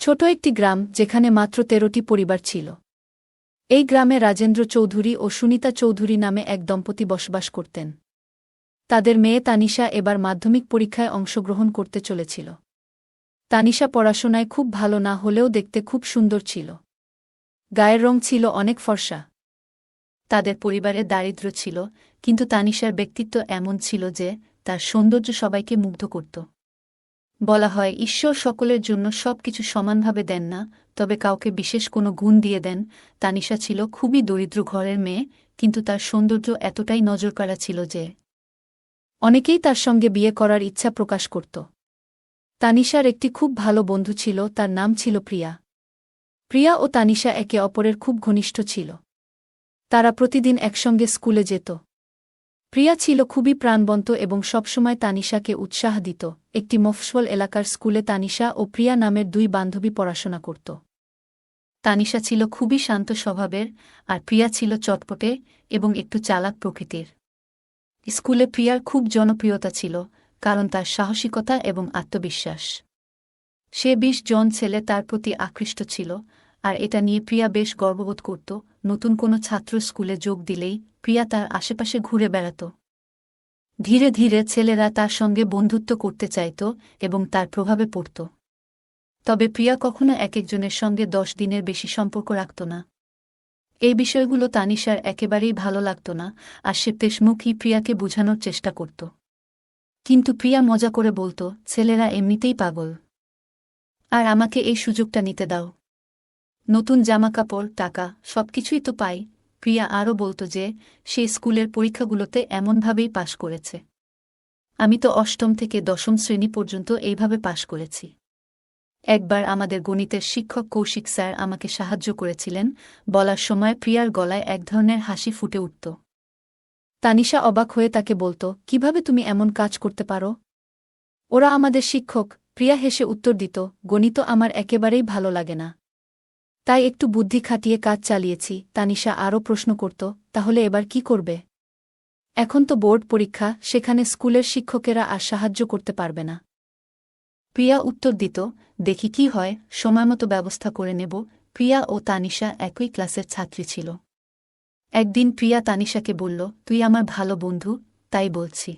ছোট একটি গ্রাম যেখানে মাত্র ১৩টি পরিবার ছিল। এই গ্রামে রাজেন্দ্র চৌধুরী ও সুনিতা চৌধুরী নামে এক দম্পতি বসবাস করতেন। তাদের মেয়ে তানিশা এবার মাধ্যমিক পরীক্ষায় অংশগ্রহণ করতে চলেছিল। তানিশা পড়াশোনায় খুব ভালো না হলেও দেখতে খুব সুন্দর ছিল। গায়ের রং ছিল অনেক ফর্সা। তাদের পরিবারে দারিদ্র্য ছিল, কিন্তু তানিশার ব্যক্তিত্ব এমন ছিল যে তার সৌন্দর্য সবাইকে মুগ্ধ করত। বলা হয়, ঈশ্বর সকলের জন্য সবকিছু সমানভাবে দেন না, তবে কাউকে বিশেষ কোনো গুণ দিয়ে দেন। তানিশা ছিল খুবই দরিদ্র ঘরের মেয়ে, কিন্তু তার সৌন্দর্য এতটাই নজরকাড়া ছিল যে অনেকেই তার সঙ্গে বিয়ে করার ইচ্ছা প্রকাশ করত। তানিশার একটি খুব ভালো বন্ধু ছিল, তার নাম ছিল প্রিয়া। প্রিয়া ও তানিশা একে অপরের খুব ঘনিষ্ঠ ছিল। তারা প্রতিদিন একসঙ্গে স্কুলে যেত। প্রিয়া ছিল খুবই প্রাণবন্ত এবং সবসময় তানিশাকে উৎসাহ দিত। একটি মফস্বল এলাকার স্কুলে তানিশা ও প্রিয়া নামের দুই বান্ধবী পড়াশোনা করত। তানিশা ছিল খুবই শান্ত স্বভাবের, আর প্রিয়া ছিল চটপটে এবং একটু চালাক প্রকৃতির। স্কুলে প্রিয়ার খুব জনপ্রিয়তা ছিল, কারণ তার সাহসিকতা এবং আত্মবিশ্বাস। সে ২০ জন ছেলে তার প্রতি আকৃষ্ট ছিল, আর এটা নিয়ে প্রিয়া বেশ গর্ববোধ করত। নতুন কোনো ছাত্র স্কুলে যোগ দিলেই প্রিয়া তার আশেপাশে ঘুরে বেড়াত। ধীরে ধীরে ছেলেরা তার সঙ্গে বন্ধুত্ব করতে চাইত এবং তার প্রভাবে পড়ত। তবে প্রিয়া কখনো একেকজনের সঙ্গে ১০ দিনের বেশি সম্পর্ক রাখত না। এই বিষয়গুলো তানিশার একেবারেই ভালো লাগত না, আর সে পেশমুখী প্রিয়াকে বোঝানোর চেষ্টা করত। কিন্তু প্রিয়া মজা করে বলত, ছেলেরা এমনিতেই পাগল, আর আমাকে এই সুযোগটা নিতে দাও। নতুন জামাকাপড়, টাকা, সবকিছুই তো পাই। প্রিয়া আরও বলত যে সে স্কুলের পরীক্ষাগুলোতে এমনভাবেই পাশ করেছে। আমি তো ৮ম থেকে ১০ম শ্রেণী পর্যন্ত এইভাবে পাশ করেছি। একবার আমাদের গণিতের শিক্ষক কৌশিক স্যার আমাকে সাহায্য করেছিলেন। বলার সময় প্রিয়ার গলায় এক ধরনের হাসি ফুটে উঠত। তানিশা অবাক হয়ে তাকে বলত, কিভাবে তুমি এমন কাজ করতে পারো? ওরা আমাদের শিক্ষক। প্রিয়া হেসে উত্তর দিত, গণিত আমার একেবারেই ভালো লাগে না, তাই একটু বুদ্ধি খাটিয়ে কাজ চালিয়েছি। তানিশা আরও প্রশ্ন করত, তাহলে এবার কি করবে? এখন তো বোর্ড পরীক্ষা, সেখানে স্কুলের শিক্ষকেরা আর সাহায্য করতে পারবে না। প্রিয়া উত্তর দিত, দেখি কি হয়, সময়মতো ব্যবস্থা করে নেব। প্রিয়া ও তানিশা একই ক্লাসের ছাত্রী ছিল। একদিন প্রিয়া তানিশাকে বলল, তুই আমার ভালো বন্ধু, তাই বলছি।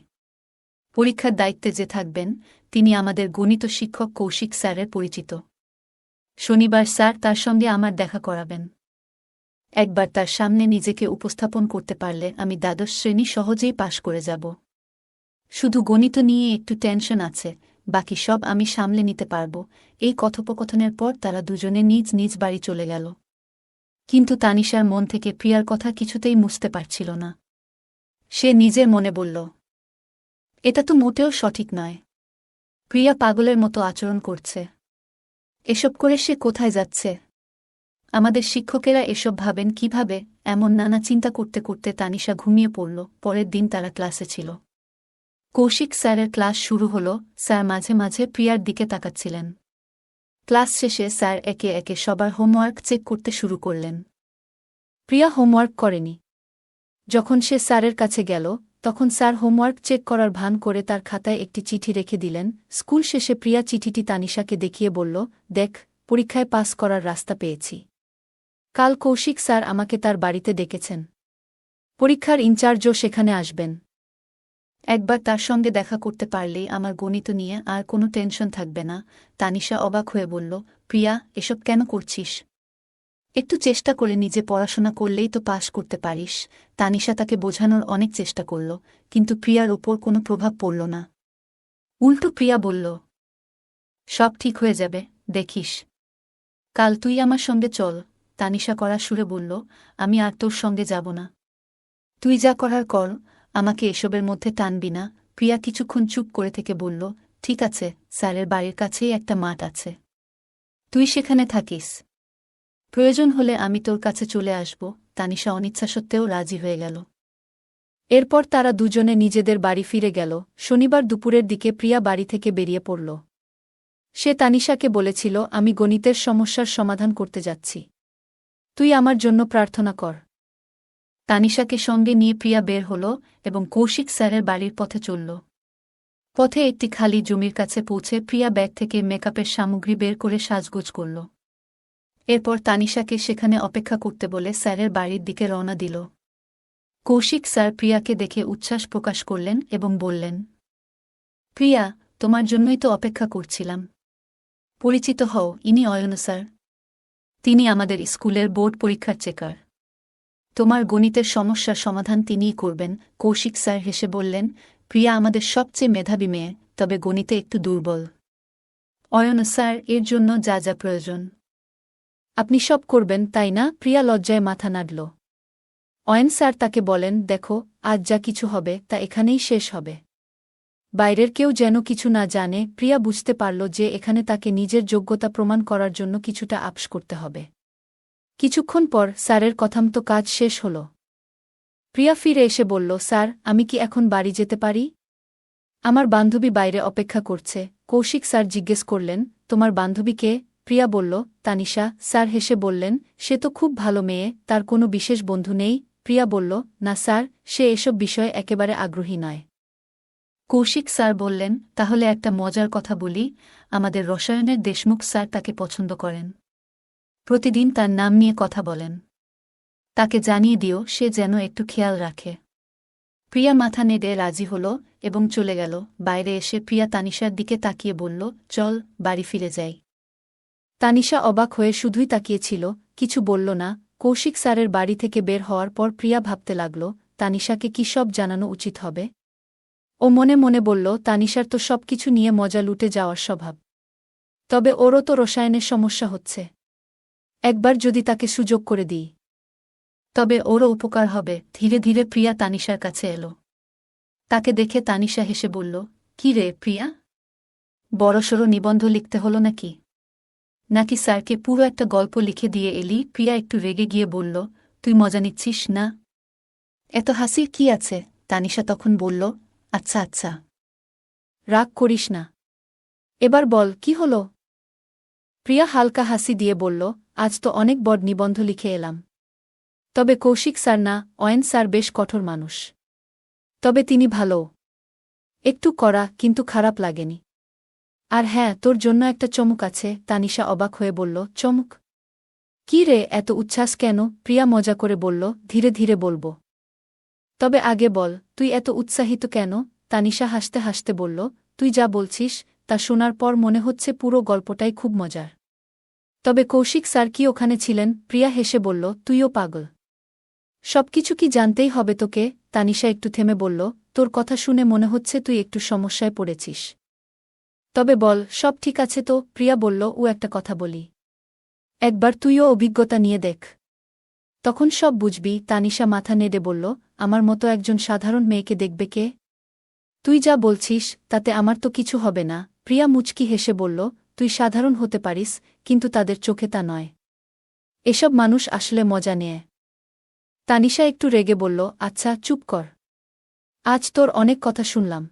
পরীক্ষার দায়িত্বে যে থাকবেন তিনি আমাদের গণিত শিক্ষক কৌশিক স্যারের পরিচিত। শনিবার স্যার তার সঙ্গে আমার দেখা করাবেন। একবার তার সামনে নিজেকে উপস্থাপন করতে পারলে আমি দ্বাদশ শ্রেণী সহজেই পাশ করে যাব। শুধু গণিত নিয়ে একটু টেনশন আছে, বাকি সব আমি সামলে নিতে পারব। এই কথোপকথনের পর তারা দুজনে নিজ নিজ বাড়ি চলে গেল। কিন্তু তানিশার মন থেকে প্রিয়ার কথা কিছুতেই মুছতে পারছিল না। সে নিজের মনে বলল, এটা তো মোটেও সঠিক নয়। প্রিয়া পাগলের মতো আচরণ করছে। এসব করে সে কোথায় যাচ্ছে? আমাদের শিক্ষকেরা এসব ভাবেন কিভাবে? এমন নানা চিন্তা করতে করতে তানিশা ঘুমিয়ে পড়ল। পরের দিন তারা ক্লাসে ছিল। কৌশিক স্যারের ক্লাস শুরু হল। স্যার মাঝে মাঝে প্রিয়ার দিকে তাকাচ্ছিলেন। ক্লাস শেষে স্যার একে একে সবার হোমওয়ার্ক চেক করতে শুরু করলেন। প্রিয়া হোমওয়ার্ক করেনি। যখন সে স্যারের কাছে গেল, তখন স্যার হোমওয়ার্ক চেক করার ভান করে তার খাতায় একটি চিঠি রেখে দিলেন। স্কুল শেষে প্রিয়া চিঠিটি তানিশাকে দেখিয়ে বলল, দেখ, পরীক্ষায় পাস করার রাস্তা পেয়েছি। কাল কৌশিক স্যার আমাকে তার বাড়িতে ডেকেছেন। পরীক্ষার ইনচার্জও সেখানে আসবেন। একবার তার সঙ্গে দেখা করতে পারলেই আমার গণিত নিয়ে আর কোনো টেনশন থাকবে না। তানিশা অবাক হয়ে বলল, প্রিয়া, এসব কেন করছিস? একটু চেষ্টা করে নিজে পড়াশোনা করলেই তো পাশ করতে পারিস। তানিশা তাকে বোঝানোর অনেক চেষ্টা করল, কিন্তু প্রিয়ার ওপর কোনো প্রভাব পড়ল না। উল্টো প্রিয়া বলল, সব ঠিক হয়ে যাবে, দেখিস। কাল তুই আমার সঙ্গে চল। তানিশা কড়া সুরে বলল, আমি আর তোর সঙ্গে যাব না। তুই যা করার কর, আমাকে এসবের মধ্যে টানবি না। প্রিয়া কিছুক্ষণ চুপ করে থেকে বলল, ঠিক আছে, স্যারের বাড়ির কাছেই একটা মাঠ আছে, তুই সেখানে থাকিস। প্রয়োজন হলে আমি তোর কাছে চলে আসব। তানিশা অনিচ্ছা সত্ত্বেও রাজি হয়ে গেল। এরপর তারা দুজনে নিজেদের বাড়ি ফিরে গেল। শনিবার দুপুরের দিকে প্রিয়া বাড়ি থেকে বেরিয়ে পড়ল। সে তানিশাকে বলেছিল, আমি গণিতের সমস্যার সমাধান করতে যাচ্ছি, তুই আমার জন্য প্রার্থনা কর। তানিশাকে সঙ্গে নিয়ে প্রিয়া বের হল এবং কৌশিক স্যারের বাড়ির পথে চলল। পথে একটি খালি জমির কাছে পৌঁছে প্রিয়া ব্যাগ থেকে মেকআপের সামগ্রী বের করে সাজগোজ করল। এরপর তানিশাকে সেখানে অপেক্ষা করতে বলে স্যারের বাড়ির দিকে রওনা দিল। কৌশিক স্যার প্রিয়াকে দেখে উচ্ছ্বাস প্রকাশ করলেন এবং বললেন, প্রিয়া, তোমার জন্যই তো অপেক্ষা করছিলাম। পরিচিত হও, ইনি অয়ন স্যার। তিনি আমাদের স্কুলের বোর্ড পরীক্ষার চেকার। তোমার গণিতের সমস্যার সমাধান তিনিই করবেন। কৌশিক স্যার হেসে বললেন, প্রিয়া আমাদের সবচেয়ে মেধাবী মেয়ে, তবে গণিতে একটু দুর্বল। অয়ন স্যার, এর জন্য যা যা প্রয়োজন আপনি সব করবেন, তাই না? প্রিয়া লজ্জায় মাথা নাড়ল। অয়ন স্যার তাকে বলেন, দেখো, আজ যা কিছু হবে তা এখানেই শেষ হবে। বাইরের কেউ যেন কিছু না জানে। প্রিয়া বুঝতে পারল যে এখানে তাকে নিজের যোগ্যতা প্রমাণ করার জন্য কিছুটা আপস করতে হবে। কিছুক্ষণ পর স্যারের কথামতো কাজ শেষ হল। প্রিয়া ফিরে এসে বলল, স্যার, আমি কি এখন বাড়ি যেতে পারি? আমার বান্ধবী বাইরে অপেক্ষা করছে। কৌশিক স্যার জিজ্ঞেস করলেন, তোমার বান্ধবী কে? প্রিয়া বলল, তানিশা। স্যার হেসে বললেন, সে তো খুব ভালো মেয়ে, তার কোনো বিশেষ বন্ধু নেই? প্রিয়া বলল, না স্যার, সে এসব বিষয়ে একেবারে আগ্রহী নয়। কৌশিক স্যার বললেন, তাহলে একটা মজার কথা বলি, আমাদের রসায়নের দেশমুখ স্যার তাকে পছন্দ করেন। প্রতিদিন তার নাম নিয়ে কথা বলেন। তাকে জানিয়ে দিও সে যেন একটু খেয়াল রাখে। প্রিয়া মাথা নেড়ে রাজি হল এবং চলে গেল। বাইরে এসে প্রিয়া তানিশার দিকে তাকিয়ে বলল, চল, বাড়ি ফিরে যাই। তানিশা অবাক হয়ে শুধুই তাকিয়েছিল, কিছু বলল না। কৌশিক স্যারের বাড়ি থেকে বের হওয়ার পর প্রিয়া ভাবতে লাগল, তানিশাকে কি সব জানানো উচিত হবে। ও মনে মনে বলল, তানিশার তো সবকিছু নিয়ে মজা লুটে যাওয়ার স্বভাব। তবে ওরও তো রসায়নের সমস্যা হচ্ছে। একবার যদি তাকে সুযোগ করে দিই, তবে ওরও উপকার হবে। ধীরে ধীরে প্রিয়া তানিশার কাছে এলো। তাকে দেখে তানিশা হেসে বলল, কি রে প্রিয়া, বড়সড় নিবন্ধ লিখতে হলো নাকি? নাকি স্যারকে পুরো একটা গল্প লিখে দিয়ে এলি? প্রিয়া একটু রেগে গিয়ে বলল, তুই মজা নিচ্ছিস না? এত হাসির কি আছে? তানিশা তখন বলল, আচ্ছা আচ্ছা, রাগ করিস না। এবার বল, কি হলো? প্রিয়া হালকা হাসি দিয়ে বলল, আজ তো অনেক বড় নিবন্ধ লিখে এলাম। তবে কৌশিক স্যার না, অয়ন স্যার বেশ কঠোর মানুষ। তবে তিনি ভালো, একটু কড়া, কিন্তু খারাপ লাগেনি। আর হ্যাঁ, তোর জন্য একটা চমক আছে। তানিশা অবাক হয়ে বলল, চমক? কি রে, এত উচ্ছ্বাস কেন? প্রিয়া মজা করে বলল, ধীরে ধীরে বলবো। তবে আগে বল, তুই এত উৎসাহিত কেন? তানিশা হাসতে হাসতে বলল, তুই যা বলছিস তা শোনার পর মনে হচ্ছে পুরো গল্পটাই খুব মজার। তবে কৌশিক স্যার কি ওখানে ছিলেন? প্রিয়া হেসে বলল, তুইও পাগল। সবকিছু কি জানতেই হবে তোকে? তানিশা একটু থেমে বলল, তোর কথা শুনে মনে হচ্ছে তুই একটু সমস্যায় পড়েছিস। তবে বল, সব ঠিক আছে তো? প্রিয়া বলল, ও একটা কথা বলি, একবার তুইও অভিজ্ঞতা নিয়ে দেখ, তখন সব বুঝবি। তানিশা মাথা নেড়ে বলল, আমার মতো একজন সাধারণ মেয়েকে দেখবে কে? তুই যা বলছিস তাতে আমার তো কিছু হবে না। প্রিয়া মুচকি হেসে বলল, তুই সাধারণ হতে পারিস, কিন্তু তাদের চোখে তা নয়। এসব মানুষ আসলে মজা নেয়। তানিশা একটু রেগে বলল, আচ্ছা চুপ কর, আজ তোর অনেক কথা শুনলাম।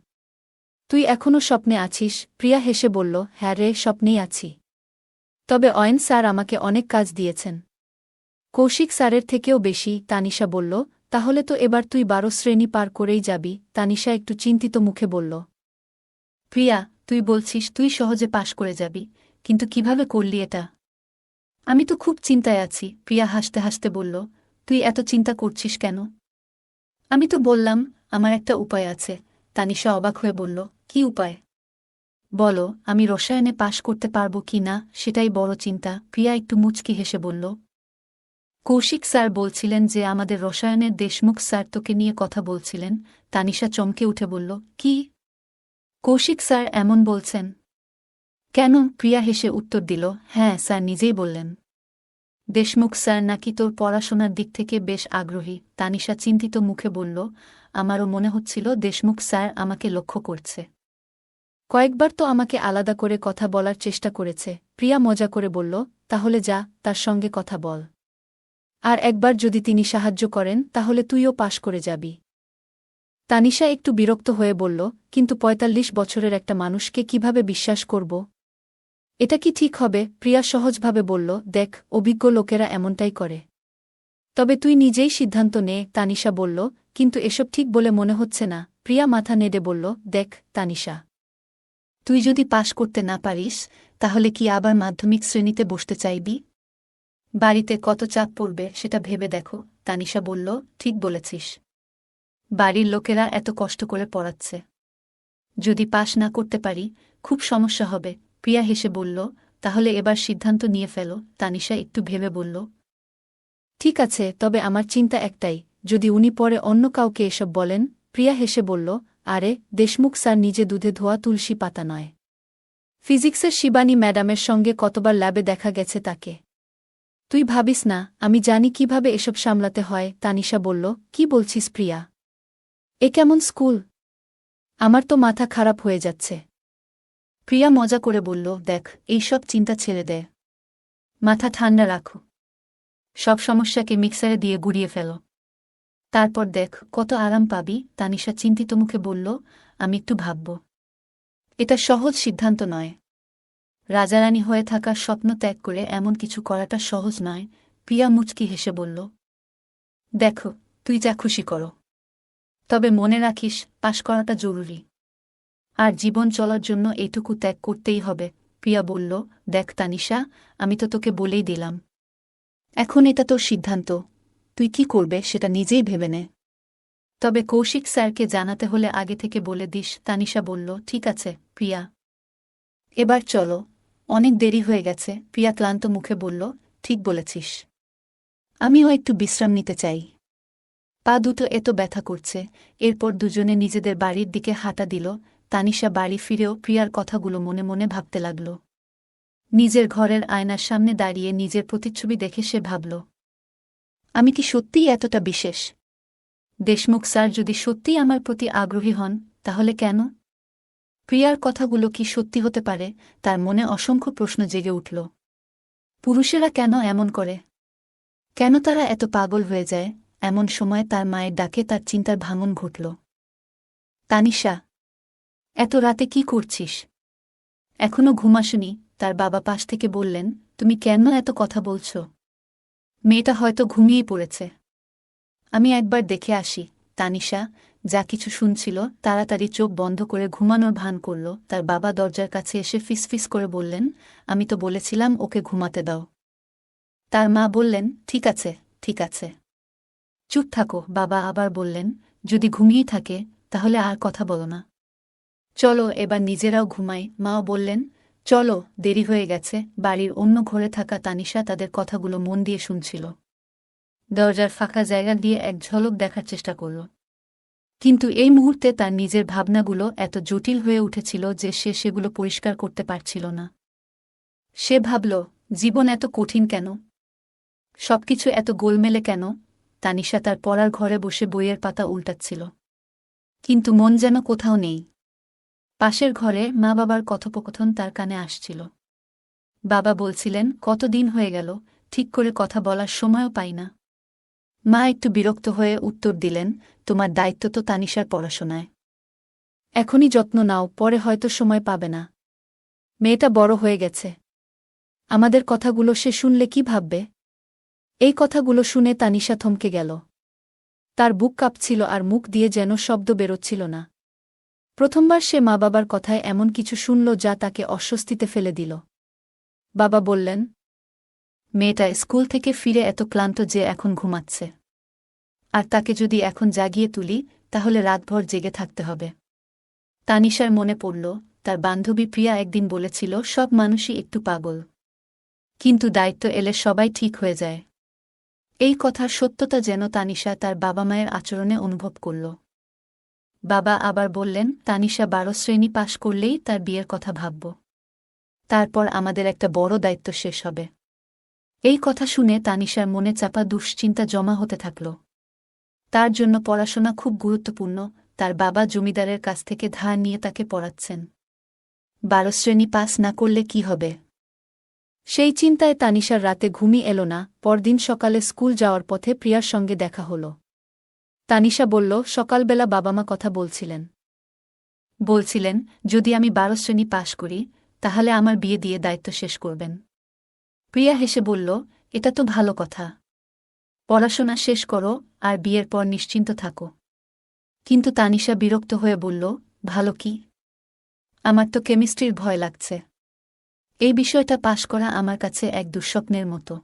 তুই এখনও স্বপ্নে আছিস? প্রিয়া হেসে বলল, হ্যাঁ রে, স্বপ্নেই আছি। তবে অয়ন স্যার আমাকে অনেক কাজ দিয়েছেন, কৌশিক স্যারের থেকেও বেশি। তানিশা বলল, তাহলে তো এবার তুই 12 শ্রেণী পার করেই যাবি। তানিশা একটু চিন্তিত মুখে বলল, প্রিয়া, তুই বলছিস তুই সহজে পাশ করে যাবি, কিন্তু কিভাবে করলি এটা? আমি তো খুব চিন্তায় আছি। প্রিয়া হাসতে হাসতে বলল, তুই এত চিন্তা করছিস কেন? আমি তো বললাম, আমার একটা উপায় আছে। তানিশা অবাক হয়ে বলল, কি উপায়? বলো, আমি রসায়নে পাশ করতে পারবো কি না সেটাই বড় চিন্তা। প্রিয়া একটু মুচকি হেসে বলল, কৌশিক স্যার বলছিলেন যে আমাদের রসায়নের দেশমুখ স্যার তোকে নিয়ে কথা বলছিলেন। তানিশা চমকে উঠে বলল, কি? কৌশিক স্যার এমন বলছেন? কেন? প্রিয়া হেসে উত্তর দিল, হ্যাঁ, স্যার নিজেই বললেন। দেশমুখ স্যার নাকি তোর পড়াশোনার দিক থেকে বেশ আগ্রহী। তানিশা চিন্তিত মুখে বলল, আমারও মনে হচ্ছিল দেশমুখ স্যার আমাকে লক্ষ্য করছে। কয়েকবার তো আমাকে আলাদা করে কথা বলার চেষ্টা করেছে। প্রিয়া মজা করে বলল, তাহলে যা, তার সঙ্গে কথা বল। আর একবার যদি তিনি সাহায্য করেন তাহলে তুইও পাশ করে যাবি। তানিশা একটু বিরক্ত হয়ে বলল, কিন্তু ৪৫ বছরের একটা মানুষকে কিভাবে বিশ্বাস করব? এটা কি ঠিক হবে? প্রিয়া সহজভাবে বলল, দেখ, অভিজ্ঞ লোকেরা এমনটাই করে। তবে তুই নিজেই সিদ্ধান্ত নে। তানিশা বলল, কিন্তু এসব ঠিক বলে মনে হচ্ছে না। প্রিয়া মাথা নেড়ে বলল, দেখ তানিশা, তুই যদি পাশ করতে না পারিস তাহলে কি আবার মাধ্যমিক শ্রেণীতে বসতে চাইবি? বাড়িতে কত চাপ পড়বে সেটা ভেবে দেখো। তানিশা বলল, ঠিক বলেছিস। বাড়ির লোকেরা এত কষ্ট করে পড়াচ্ছে, যদি পাশ না করতে পারি খুব সমস্যা হবে। প্রিয়া হেসে বলল, তাহলে এবার সিদ্ধান্ত নিয়ে ফেলো। তানিশা একটু ভেবে বলল, ঠিক আছে, তবে আমার চিন্তা একটাই, যদি উনি পরে অন্য কাউকে এসব বলেন। প্রিয়া হেসে বলল, আরে দেশমুখ স্যার নিজে দুধে ধোয়া তুলসী পাতা নয়। ফিজিক্সের শিবানী ম্যাডামের সঙ্গে কতবার ল্যাবে দেখা গেছে তাকে। তুই ভাবিস না আমি জানি কিভাবে এসব সামলাতে হয়। তানিশা বলল, কি বলছিস প্রিয়া? এ কেমন স্কুল? আমার তো মাথা খারাপ হয়ে যাচ্ছে। প্রিয়া মজা করে বলল, দেখ, এইসব চিন্তা ছেড়ে দে, মাথা ঠান্ডা রাখো, সব সমস্যাকে মিক্সারে দিয়ে গুড়িয়ে ফেলো, তারপর দেখ কত আরাম পাবি। তানিশা চিন্তিত মুখে বলল, আমি একটু ভাবব। এটা সহজ সিদ্ধান্ত নয়। রাজারানী হয়ে থাকার স্বপ্ন ত্যাগ করে এমন কিছু করাটা সহজ নয়। প্রিয়া মুচকি হেসে বলল, দেখো, তুই যা খুশি করো, তবে মনে রাখিস পাশ করাটা জরুরি, আর জীবন চলার জন্য এইটুকু ত্যাগ করতেই হবে। প্রিয়া বলল, দেখ তানিশা, আমি তো তোকে বলেই দিলাম, এখন এটা তোর সিদ্ধান্ত, তুই কি করবে সেটা নিজেই ভেবে নে। তবে কৌশিক স্যারকে জানাতে হলে আগে থেকে বলে দিস। তানিশা বলল, ঠিক আছে প্রিয়া, এবার চলো, অনেক দেরি হয়ে গেছে। প্রিয়া ক্লান্ত মুখে বলল, ঠিক বলেছিস, আমিও একটু বিশ্রাম নিতে চাই, পা দুটো এত ব্যথা করছে। এরপর দুজনে নিজেদের বাড়ির দিকে হাঁটা দিল। তানিশা বাড়ি ফিরেও প্রিয়ার কথাগুলো মনে মনে ভাবতে লাগল। নিজের ঘরের আয়নার সামনে দাঁড়িয়ে নিজের প্রতিচ্ছবি দেখে সে ভাবল, আমি কি সত্যিই এতটা বিশেষ? দেশমুখ স্যার যদি সত্যিই আমার প্রতি আগ্রহী হন, তাহলে কেন? প্রিয়ার কথাগুলো কি সত্যি হতে পারে? তার মনে অসংখ্য প্রশ্ন জেগে উঠল। পুরুষেরা কেন এমন করে? কেন তারা এত পাগল হয়ে যায়? এমন সময় তার মায়ের ডাকে তার চিন্তার ভাঙন ঘটল। তানিশা, এত রাতে কি করছিস? এখনো ঘুমাসনি? তার বাবা পাশ থেকে বললেন, তুমি কেন এত কথা বলছ? মেয়েটা হয়তো ঘুমিয়েই পড়েছে, আমি একবার দেখে আসি। তানিশা যা কিছু শুনছিল তাড়াতাড়ি চোখ বন্ধ করে ঘুমানোর ভান করল। তার বাবা দরজার কাছে এসে ফিসফিস করে বললেন, আমি তো বলেছিলাম ওকে ঘুমাতে দাও। তার মা বললেন, ঠিক আছে, ঠিক আছে, চুপ থাকো। বাবা আবার বললেন, যদি ঘুমিয়েই থাকে তাহলে আর কথা বলো না, চলো এবার নিজেরাও ঘুমাই। মাও বললেন, চলো, দেরি হয়ে গেছে। বাড়ির অন্য ঘরে থাকা তানিশা তাদের কথাগুলো মন দিয়ে শুনছিল। দরজার ফাঁকা জায়গা দিয়ে এক ঝলক দেখার চেষ্টা করল, কিন্তু এই মুহূর্তে তার নিজের ভাবনাগুলো এত জটিল হয়ে উঠেছিল যে সে সেগুলো পরিষ্কার করতে পারছিল না। সে ভাবল, জীবন এত কঠিন কেন? সবকিছু এত গোলমেলে কেন? তানিশা তার পড়ার ঘরে বসে বইয়ের পাতা উল্টাচ্ছিল, কিন্তু মন যেন কোথাও নেই। পাশের ঘরে মা বাবার কথোপকথন তার কানে আসছিল। বাবা বলছিলেন, কতদিন হয়ে গেল, ঠিক করে কথা বলার সময়ও পাই না। মা একটু বিরক্ত হয়ে উত্তর দিলেন, তোমার দায়িত্ব তো তানিশার পড়াশোনায়, এখনই যত্ন নাও, পরে হয়তো সময় পাবে না। মেয়েটা বড় হয়ে গেছে, আমাদের কথাগুলো সে শুনলে কি ভাববে? এই কথাগুলো শুনে তানিশা থমকে গেল। তার বুক কাঁপছিল আর মুখ দিয়ে যেন শব্দ বেরোচ্ছিল না। প্রথমবার সে মা বাবার কথায় এমন কিছু শুনল যা তাকে অস্বস্তিতে ফেলে দিল। বাবা বললেন, মেয়েটা স্কুল থেকে ফিরে এত ক্লান্ত যে এখন ঘুমাচ্ছে, আর তাকে যদি এখন জাগিয়ে তুলি তাহলে রাতভর জেগে থাকতে হবে। তানিশার মনে পড়ল, তার বান্ধবী প্রিয়া একদিন বলেছিল, সব মানুষই একটু পাগল, কিন্তু দায়িত্ব এলে সবাই ঠিক হয়ে যায়। এই কথার সত্যতা যেন তানিশা তার বাবা মায়ের আচরণে অনুভব করল। বাবা আবার বললেন, তানিশা 12 শ্রেণী পাশ করলেই তার বিয়ের কথা ভাবব, তারপর আমাদের একটা বড় দায়িত্ব শেষ হবে। এই কথা শুনে তানিশার মনে চাপা দুশ্চিন্তা জমা হতে থাকল। তার জন্য পড়াশোনা খুব গুরুত্বপূর্ণ। তার বাবা জমিদারের কাছ থেকে ধার নিয়ে তাকে পড়াচ্ছেন। 12 শ্রেণী পাস না করলে কি হবে? সেই চিন্তায় তানিশার রাতে ঘুমই এল না। পরদিন সকালে স্কুল যাওয়ার পথে প্রিয়ার সঙ্গে দেখা হল। তানিশা বলল, সকালবেলা বাবামা কথা বলছিলেন, যদি আমি 12 শ্রেণী পাশ করি তাহলে আমার বিয়ে দিয়ে দায়িত্ব শেষ করবেন। প্রিয়া হেসে বলল, এটা তো ভালো কথা, পড়াশোনা শেষ করো আর বিয়ের পর নিশ্চিন্ত থাকো। কিন্তু তানিশা বিরক্ত হয়ে বলল, ভালো কি? আমার তো কেমিস্ট্রির ভয় লাগছে। এই বিষয়টা পাশ করা আমার কাছে এক দুঃস্বপ্নের মতো।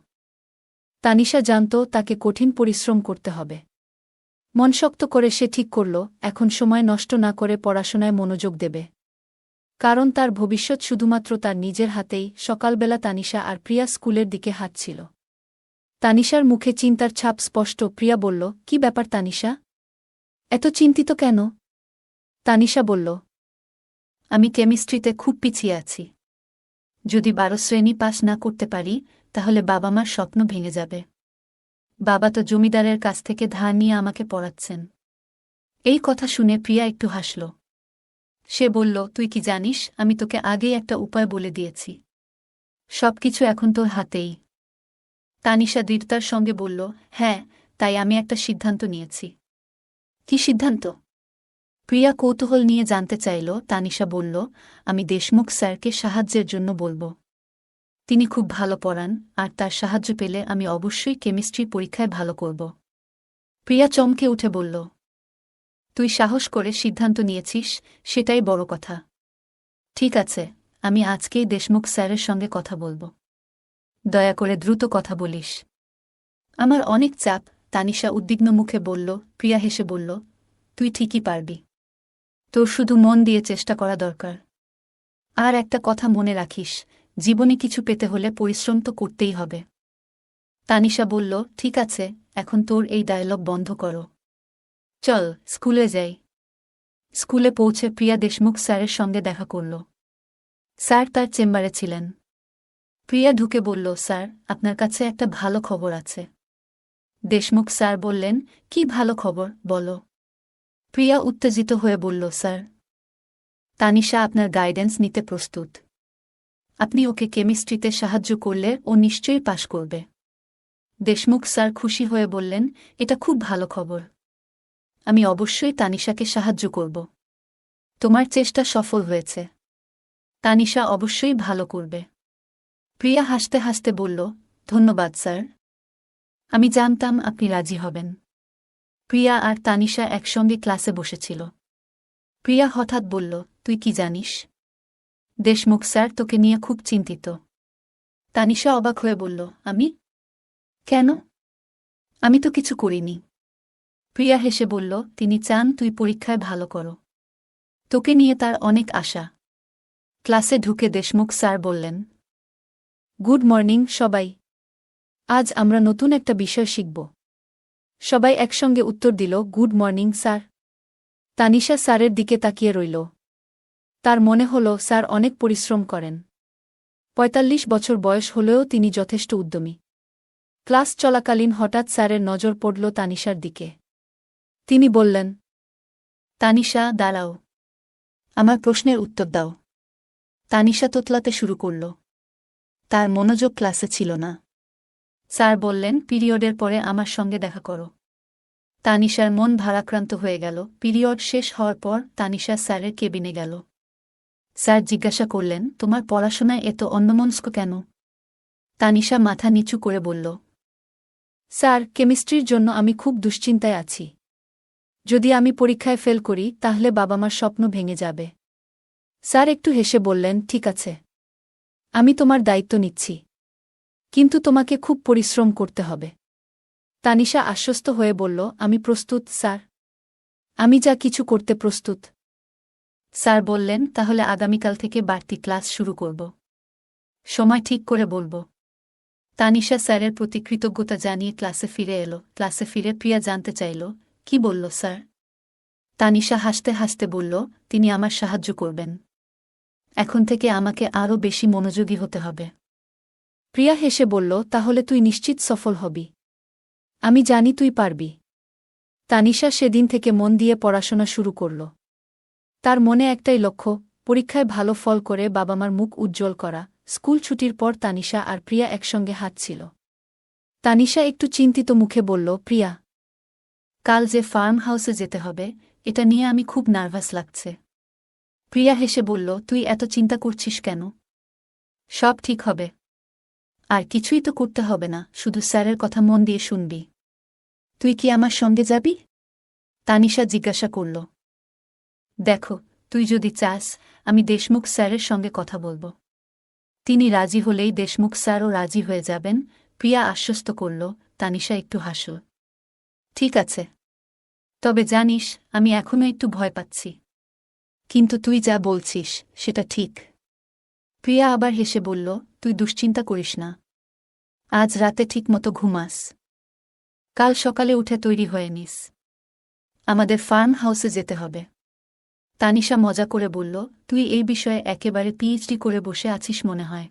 তানিশা জানত তাকে কঠিন পরিশ্রম করতে হবে। মন শক্ত করে সে ঠিক করল, এখন সময় নষ্ট না করে পড়াশোনায় মনোযোগ দেবে। কারণ তার ভবিষ্যৎ শুধুমাত্র তার নিজের হাতেই। সকালবেলা তানিশা আর প্রিয়া স্কুলের দিকে হাঁটছিল। তানিশার মুখে চিন্তার ছাপ স্পষ্ট। প্রিয়া বলল, কি ব্যাপার তানিশা? এত চিন্তিত কেন? তানিশা বলল, আমি কেমিস্ট্রিতে খুব পিছিয়ে আছি। যদি 12 শ্রেণী পাস না করতে পারি তাহলে বাবা মার স্বপ্ন ভেঙে যাবে। বাবা তো জমিদারের কাছ থেকে ধার নিয়ে আমাকে পড়াচ্ছেন। এই কথা শুনে প্রিয়া একটু হাসল। সে বলল, তুই কি জানিস, আমি তোকে আগেই একটা উপায় বলে দিয়েছি। সবকিছু এখন তোর হাতেই। তানিশা দৃঢ়তার সঙ্গে বলল, হ্যাঁ, তাই আমি একটা সিদ্ধান্ত নিয়েছি। কি সিদ্ধান্ত? প্রিয়া কৌতূহল নিয়ে জানতে চাইল। তানিশা বলল, আমি দেশমুখ স্যারকে সাহায্যের জন্য বলবো। তিনি খুব ভালো পড়ান, আর তার সাহায্য পেলে আমি অবশ্যই কেমিস্ট্রি পরীক্ষায় ভালো করব। প্রিয়া চমকে উঠে বলল, তুই সাহস করে সিদ্ধান্ত নিয়েছিস, সেটাই বড় কথা। ঠিক আছে, আমি আজকেই দেশমুখ স্যারের সঙ্গে কথা বলবো। দয়া করে দ্রুত কথা বলিস। আমার অনেক চাপ। তানিশা উদ্বিগ্ন মুখে বলল। প্রিয়া হেসে বলল, তুই ঠিকই পারবি। তোর শুধু মন দিয়ে চেষ্টা করা দরকার। আর একটা কথা মনে রাখিস, জীবনে কিছু পেতে হলে পরিশ্রম তো করতেই হবে। তানিশা বলল, ঠিক আছে, এখন তোর এই ডায়লগ বন্ধ করো। চল স্কুলে যাই। স্কুলে পৌঁছে প্রিয়া দেশমুখ স্যারের সঙ্গে দেখা করল। স্যার তার চেম্বারে ছিলেন। প্রিয়া ঢুকে বলল, স্যার, আপনার কাছে একটা ভালো খবর আছে। দেশমুখ স্যার বললেন, কি ভালো খবর, বলো। প্রিয়া উত্তেজিত হয়ে বলল, স্যার, তানিশা আপনার গাইডেন্স নিতে প্রস্তুত। আপনি ওকে কেমিস্ট্রিতে সাহায্য করলে ও নিশ্চয়ই পাশ করবে। দেশমুখ স্যার খুশি হয়ে বললেন, এটা খুব ভালো খবর। আমি অবশ্যই তানিশাকে সাহায্য করব। তোমার চেষ্টা সফল হয়েছে। তানিশা অবশ্যই ভালো করবে। প্রিয়া হাসতে হাসতে বলল, ধন্যবাদ স্যার। আমি জানতাম আপনি রাজি হবেন। প্রিয়া আর তানিশা একসঙ্গে ক্লাসে বসেছিল। প্রিয়া হঠাৎ বলল, তুই কি জানিস? দেশমুখ স্যার তোকে নিয়ে খুব চিন্তিত। তানিশা অবাক হয়ে বলল, আমি? কেন? আমি তো কিছু করিনি। প্রিয়া হেসে বলল, তিনি চান তুই পরীক্ষায় ভালো করো। তোকে নিয়ে তার অনেক আশা। ক্লাসে ঢুকে দেশমুখ স্যার বললেন, গুড মর্নিং সবাই। আজ আমরা নতুন একটা বিষয় শিখব। সবাই একসঙ্গে উত্তর দিল, গুড মর্নিং স্যার। তানিশা স্যারের দিকে তাকিয়ে রইল। তার মনে হল স্যার অনেক পরিশ্রম করেন। ৪৫ বছর বয়স হলেও তিনি যথেষ্ট উদ্যমী। ক্লাস চলাকালীন হঠাৎ স্যারের নজর পড়ল তানিশার দিকে। তিনি বললেন, তানিশা, দাঁড়াও। আমার প্রশ্নের উত্তর দাও। তানিশা তোতলাতে শুরু করল। তার মনোযোগ ক্লাসে ছিল না। স্যার বললেন, পিরিয়ডের পরে আমার সঙ্গে দেখা করো। তানিশার মন ভারাক্রান্ত হয়ে গেল। পিরিয়ড শেষ হওয়ার পর তানিশা স্যারের কেবিনে গেল। স্যার জিজ্ঞাসা করলেন, তোমার পড়াশোনায় এত অন্যমনস্ক কেন? তানিশা মাথা নিচু করে বলল, স্যার, কেমিস্ট্রির জন্য আমি খুব দুশ্চিন্তায় আছি। যদি আমি পরীক্ষায় ফেল করি তাহলে বাবা মার স্বপ্ন ভেঙে যাবে। স্যার একটু হেসে বললেন, ঠিক আছে, আমি তোমার দায়িত্ব নিচ্ছি। কিন্তু তোমাকে খুব পরিশ্রম করতে হবে। তানিশা আশ্বস্ত হয়ে বলল, আমি প্রস্তুত স্যার। আমি যা কিছু করতে প্রস্তুত। স্যার বললেন, তাহলে আগামীকাল থেকে বাড়তি ক্লাস শুরু করব। সময় ঠিক করে বলবো। তানিশা স্যারের প্রতি কৃতজ্ঞতা জানিয়ে ক্লাসে ফিরে এলো। ক্লাসে ফিরে প্রিয়া জানতে চাইল, কি বলল স্যার? তানিশা হাসতে হাসতে বলল, তিনি আমার সাহায্য করবেন। এখন থেকে আমাকে আরও বেশি মনোযোগী হতে হবে। প্রিয়া হেসে বলল, তাহলে তুই নিশ্চিত সফল হবি। আমি জানি তুই পারবি। তানিশা সেদিন থেকে মন দিয়ে পড়াশোনা শুরু করল। তার মনে একটাই লক্ষ্য, পরীক্ষায় ভালো ফল করে বাবা মার মুখ উজ্জ্বল করা। স্কুল ছুটির পর তানিশা আর প্রিয়া একসঙ্গে হাঁটছিল। তানিশা একটু চিন্তিত মুখে বলল, প্রিয়া, কাল যে ফার্ম হাউসে যেতে হবে, এটা নিয়ে আমি খুব নার্ভাস লাগছে। প্রিয়া হেসে বলল, তুই এত চিন্তা করছিস কেন? সব ঠিক হবে। আর কিছুই তো করতে হবে না, শুধু স্যারের কথা মন দিয়ে শুনবি। তুই কি আমার সঙ্গে যাবি? তানিশা জিজ্ঞাসা করল। দেখো, তুই যদি চাস আমি দেশমুখ স্যারের সঙ্গে কথা বলবো। তিনি রাজি হলেই দেশমুখ স্যারও রাজি হয়ে যাবেন, প্রিয়া আশ্বস্ত করল। তানিশা একটু হাসল। ঠিক আছে। তবে জানিস আমি এখনও একটু ভয় পাচ্ছি। কিন্তু তুই যা বলছিস সেটা ঠিক। প্রিয়া আবার হেসে বলল, তুই দুশ্চিন্তা করিস না। আজ রাতে ঠিকমতো ঘুমাস। কাল সকালে উঠে তৈরি হয়ে নিস। আমাদের ফার্ম হাউসে যেতে হবে। তানিশা মজা করে বলল, তুই এই বিষয়ে একেবারে পিএইচডি করে বসে আছিস মনে হয়।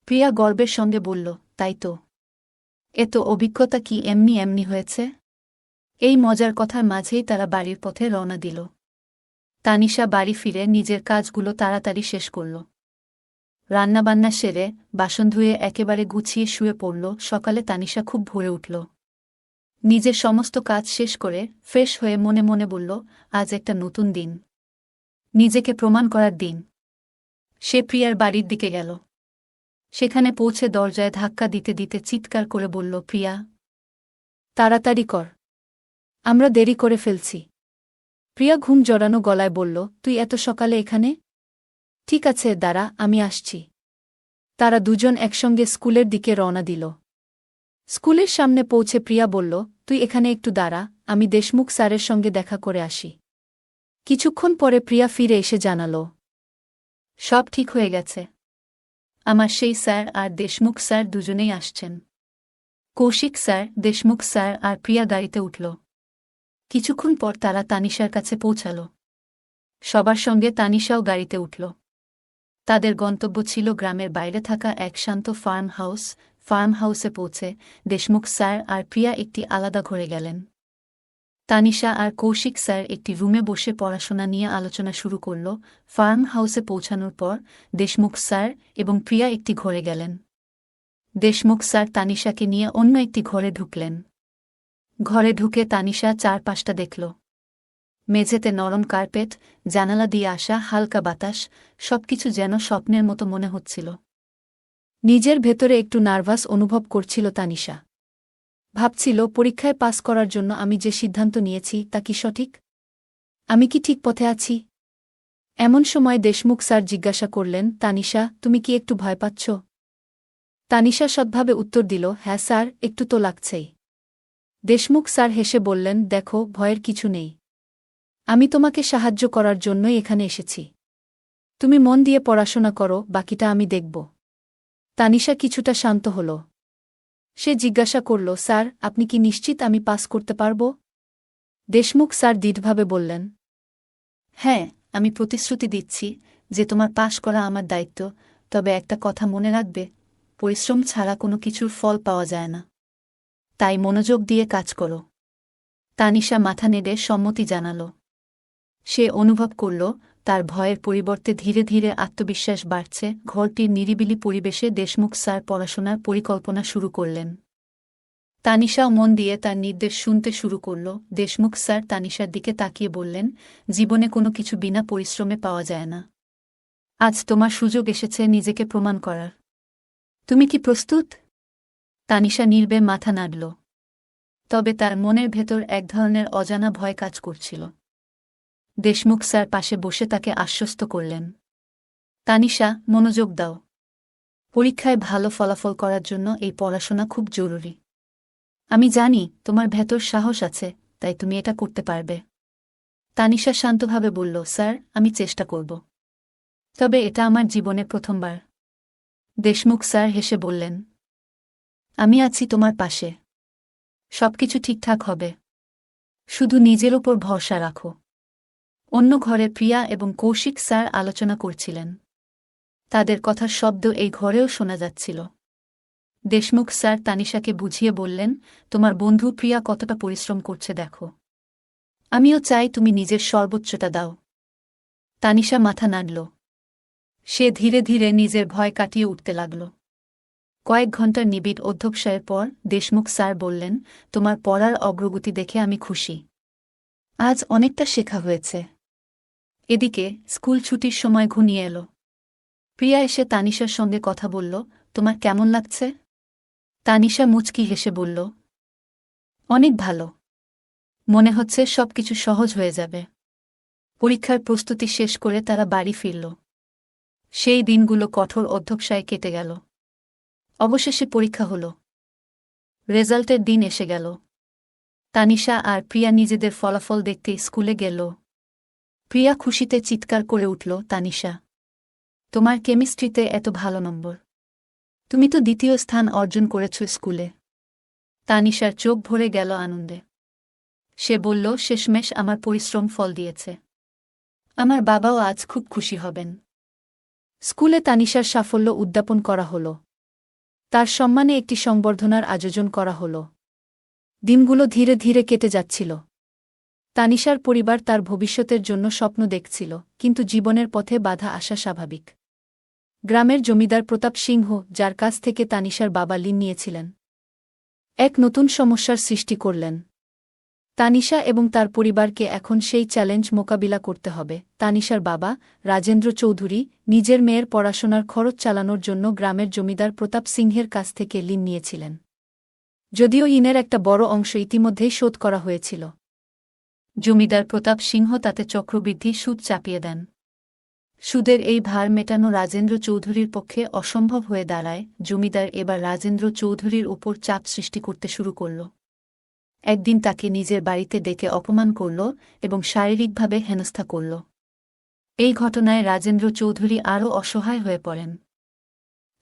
প্রিয়া গর্বের সঙ্গে বলল, তাই তো। এত অভিজ্ঞতা কি এমনি এমনি হয়েছে? এই মজার কথার মাঝেই তারা বাড়ির পথে রওনা দিল। তানিশা বাড়ি ফিরে নিজের কাজগুলো তাড়াতাড়ি শেষ করল। রান্নাবান্না সেরে বাসন ধুয়ে একেবারে গুছিয়ে শুয়ে পড়ল। সকালে তানিশা খুব ভোরে উঠল। নিজের সমস্ত কাজ শেষ করে ফ্রেশ হয়ে মনে মনে বলল, আজ একটা নতুন দিন, নিজেকে প্রমাণ করার দিন। সে প্রিয়ার বাড়ির দিকে গেল। সেখানে পৌঁছে দরজায় ধাক্কা দিতে দিতে চিৎকার করে বলল, প্রিয়া, তাড়াতাড়ি কর, আমরা দেরি করে ফেলছি। প্রিয়া ঘুম জড়ানো গলায় বলল, তুই এত সকালে এখানে? ঠিক আছে, দাঁড়া, আমি আসছি। তারা দুজন একসঙ্গে স্কুলের দিকে রওনা দিল। স্কুলের সামনে পৌঁছে প্রিয়া বলল, তুই এখানে একটু দাঁড়া, আমি দেশমুখ স্যারের সঙ্গে দেখা করে আসি। কিছুক্ষণ পরে প্রিয়া ফিরে এসে জানাল, সব ঠিক হয়ে গেছে। আমার সেই স্যার আর দেশমুখ স্যার দুজনেই আসছেন। কৌশিক স্যার, দেশমুখ স্যার আর প্রিয়া গাড়িতে উঠল। কিছুক্ষণ পর তারা তানিশার কাছে পৌঁছাল। সবার সঙ্গে তানিশাও গাড়িতে উঠল। তাদের গন্তব্য ছিল গ্রামের বাইরে থাকা এক শান্ত ফার্ম হাউস। ফার্ম হাউসে পৌঁছে দেশমুখ স্যার আর প্রিয়া একটি আলাদা ঘরে গেলেন। তানিশা আর কৌশিক স্যার একটি রুমে বসে পড়াশোনা নিয়ে আলোচনা শুরু করল। ফার্ম হাউসে পৌঁছানোর পর দেশমুখ স্যার এবং প্রিয়া একটি ঘরে গেলেন। দেশমুখ স্যার তানিশাকে নিয়ে অন্য একটি ঘরে ঢুকলেন। ঘরে ঢুকে তানিশা চারপাশটা দেখল। মেঝেতে নরম কার্পেট, জানালা দিয়ে আসা হালকা বাতাস, সবকিছু যেন স্বপ্নের মতো মনে হচ্ছিল। নিজের ভেতরে একটু নার্ভাস অনুভব করছিল তানিশা। ভাবছিল, পরীক্ষায় পাস করার জন্য আমি যে সিদ্ধান্ত নিয়েছি তা কি সঠিক? আমি কি ঠিক পথে আছি? এমন সময় দেশমুখ স্যার জিজ্ঞাসা করলেন, তানিশা, তুমি কি একটু ভয় পাচ্ছ? তানিশা সৎভাবে উত্তর দিল, হ্যাঁ স্যার, একটু তো লাগছেই। দেশমুখ স্যার হেসে বললেন, দেখো, ভয়ের কিছু নেই। আমি তোমাকে সাহায্য করার জন্যই এখানে এসেছি। তুমি মন দিয়ে পড়াশোনা করো, বাকিটা আমি দেখব। তানিশা কিছুটা শান্ত হল। সে জিজ্ঞাসা করল, স্যার, আপনি কি নিশ্চিত আমি পাস করতে পারব? দেশমুখ স্যার দৃঢ়ভাবে বললেন, হ্যাঁ, আমি প্রতিশ্রুতি দিচ্ছি যে তোমার পাস করা আমার দায়িত্ব। তবে একটা কথা মনে রাখবে, পরিশ্রম ছাড়া কোনো কিছুর ফল পাওয়া যায় না। তাই মনোযোগ দিয়ে কাজ করো। তানিশা মাথা নেড়ে সম্মতি জানাল। সে অনুভব করল তার ভয়ের পরিবর্তে ধীরে ধীরে আত্মবিশ্বাস বাড়ছে। ঘরটির নিরিবিলি পরিবেশে দেশমুখ স্যার পড়াশোনার পরিকল্পনা শুরু করলেন। তানিশাও মন দিয়ে তার নির্দেশ শুনতে শুরু করল। দেশমুখ স্যার তানিশার দিকে তাকিয়ে বললেন, জীবনে কোনো কিছু বিনা পরিশ্রমে পাওয়া যায় না। আজ তোমার সুযোগ এসেছে নিজেকে প্রমাণ করার। তুমি কি প্রস্তুত? তানিশা নির্বে মাথা নাড়ল। তবে তার মনের ভেতর এক ধরনের অজানা ভয় কাজ করছিল। দেশমুখ স্যার পাশে বসে তাকে আশ্বস্ত করলেন, তানিশা, মনোযোগ দাও। পরীক্ষায় ভালো ফলাফল করার জন্য এই পড়াশোনা খুব জরুরি। আমি জানি তোমার ভেতর সাহস আছে, তাই তুমি এটা করতে পারবে। তানিশা শান্তভাবে বলল, স্যার, আমি চেষ্টা করব। তবে এটা আমার জীবনে প্রথমবার। দেশমুখ স্যার হেসে বললেন, আমি আছি তোমার পাশে। সবকিছু ঠিকঠাক হবে। শুধু নিজের ওপর ভরসা রাখো। অন্য ঘরে প্রিয়া এবং কৌশিক স্যার আলোচনা করছিলেন। তাদের কথার শব্দ এই ঘরেও শোনা যাচ্ছিল। দেশমুখ স্যার তানিশাকে বুঝিয়ে বললেন, তোমার বন্ধু প্রিয়া কতটা পরিশ্রম করছে দেখো। আমিও চাই তুমি নিজের সর্বোচ্চটা দাও। তানিশা মাথা নাড়ল। সে ধীরে ধীরে নিজের ভয় কাটিয়ে উঠতে লাগল। কয়েক ঘণ্টার নিবিড় অধ্যবসায়ের পর দেশমুখ স্যার বললেন, তোমার পড়ার অগ্রগতি দেখে আমি খুশি। আজ অনেকটা শেখা হয়েছে। এদিকে স্কুল ছুটির সময় ঘনিয়ে এল। প্রিয়া এসে তানিশার সঙ্গে কথা বলল, তোমার কেমন লাগছে? তানিশা মুচকি হেসে বলল, অনেক ভালো। মনে হচ্ছে সবকিছু সহজ হয়ে যাবে। পরীক্ষার প্রস্তুতি শেষ করে তারা বাড়ি ফিরল। সেই দিনগুলো কঠোর অধ্যবসায়ে কেটে গেল। অবশেষে পরীক্ষা হল। রেজাল্টের দিন এসে গেল। তানিশা আর প্রিয়া নিজেদের ফলাফল দেখতে স্কুলে গেল। প্রিয়া খুশিতে চিৎকার করে উঠল, তানিশা, তোমার কেমিস্ট্রিতে এত ভালো নম্বর! তুমি তো দ্বিতীয় স্থান অর্জন করেছ স্কুলে। তানিশার চোখ ভরে গেল আনন্দে। সে বলল, শেষমেশ আমার পরিশ্রম ফল দিয়েছে। আমার বাবাও আজ খুব খুশি হবেন। স্কুলে তানিশার সাফল্য উদ্যাপন করা হল। তার সম্মানে একটি সংবর্ধনার আয়োজন করা হল। দিনগুলো ধীরে ধীরে কেটে যাচ্ছিল। তানিশার পরিবার তার ভবিষ্যতের জন্য স্বপ্ন দেখছিল, কিন্তু জীবনের পথে বাধা আসা স্বাভাবিক। গ্রামের জমিদার প্রতাপ সিংহ, যার কাছ থেকে তানিশার বাবা ঋণ নিয়েছিলেন, এক নতুন সমস্যার সৃষ্টি করলেন। তানিশা এবং তার পরিবারকে এখন সেই চ্যালেঞ্জ মোকাবিলা করতে হবে। তানিশার বাবা, রাজেন্দ্র চৌধুরী, নিজের মেয়ের পড়াশোনার খরচ চালানোর জন্য গ্রামের জমিদার প্রতাপ সিংহের কাছ থেকে ঋণ নিয়েছিলেন। যদিও ঋণের একটা বড় অংশ ইতিমধ্যেই শোধ করা হয়েছিল, জমিদার প্রতাপ সিংহ তাতে চক্রবৃদ্ধি সুদ চাপিয়ে দেন। সুদের এই ভার মেটানো রাজেন্দ্র চৌধুরীর পক্ষে অসম্ভব হয়ে দাঁড়ায়। জমিদার এবার রাজেন্দ্র চৌধুরীর ওপর চাপ সৃষ্টি করতে শুরু করল। একদিন তাকে নিজের বাড়িতে ডেকে অপমান করল এবং শারীরিকভাবে হেনস্থা করল। এই ঘটনায় রাজেন্দ্র চৌধুরী আরও অসহায় হয়ে পড়েন।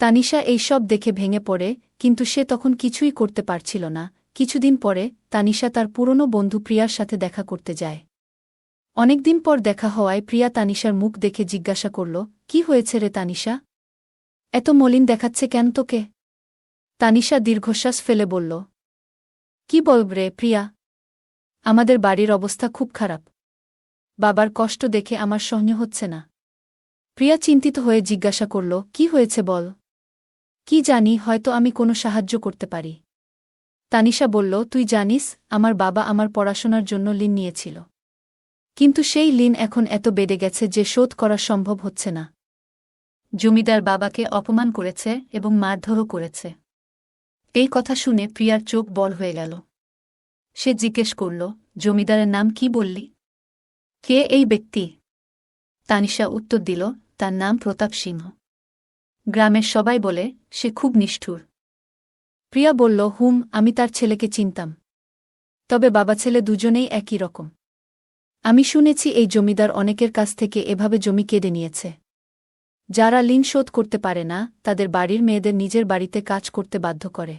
তানিশা এইসব দেখে ভেঙে পড়ে, কিন্তু সে তখন কিছুই করতে পারছিল না। কিছুদিন পরে তানিশা তার পুরনো বন্ধু প্রিয়ার সাথে দেখা করতে যায়। অনেকদিন পর দেখা হওয়ায় প্রিয়া তানিশার মুখ দেখে জিজ্ঞাসা করল, কি হয়েছে রে তানিশা? এত মলিন দেখাচ্ছে কেন তোকে? তানিশা দীর্ঘশ্বাস ফেলে বলল, কি বলব রে প্রিয়া, আমাদের বাড়ির অবস্থা খুব খারাপ। বাবার কষ্ট দেখে আমার সহ্য হচ্ছে না। প্রিয়া চিন্তিত হয়ে জিজ্ঞাসা করল, কি হয়েছে বল। কি জানি, হয়তো আমি কোনো সাহায্য করতে পারি। তানিশা বলল, তুই জানিস, আমার বাবা আমার পড়াশোনার জন্য ঋণ নিয়েছিল, কিন্তু সেই ঋণ এখন এত বেড়ে গেছে যে শোধ করা সম্ভব হচ্ছে না। জমিদার বাবাকে অপমান করেছে এবং মারধরও করেছে। এই কথা শুনে প্রিয়ার চোখ বল হয়ে গেল। সে জিজ্ঞেস করল, জমিদারের নাম কি বললি? কে এই ব্যক্তি? তানিশা উত্তর দিল, তার নাম প্রতাপ সিংহ। গ্রামের সবাই বলে সে খুব নিষ্ঠুর। প্রিয়া বলল, আমি তার ছেলেকে চিনতাম, তবে বাবা ছেলে দুজনেই একই রকম। আমি শুনেছি এই জমিদার অনেকের কাছ থেকে এভাবে জমি কেড়ে নিয়েছে। যারা ঋণ শোধ করতে পারে না, তাদের বাড়ির মেয়েদের নিজের বাড়িতে কাজ করতে বাধ্য করে।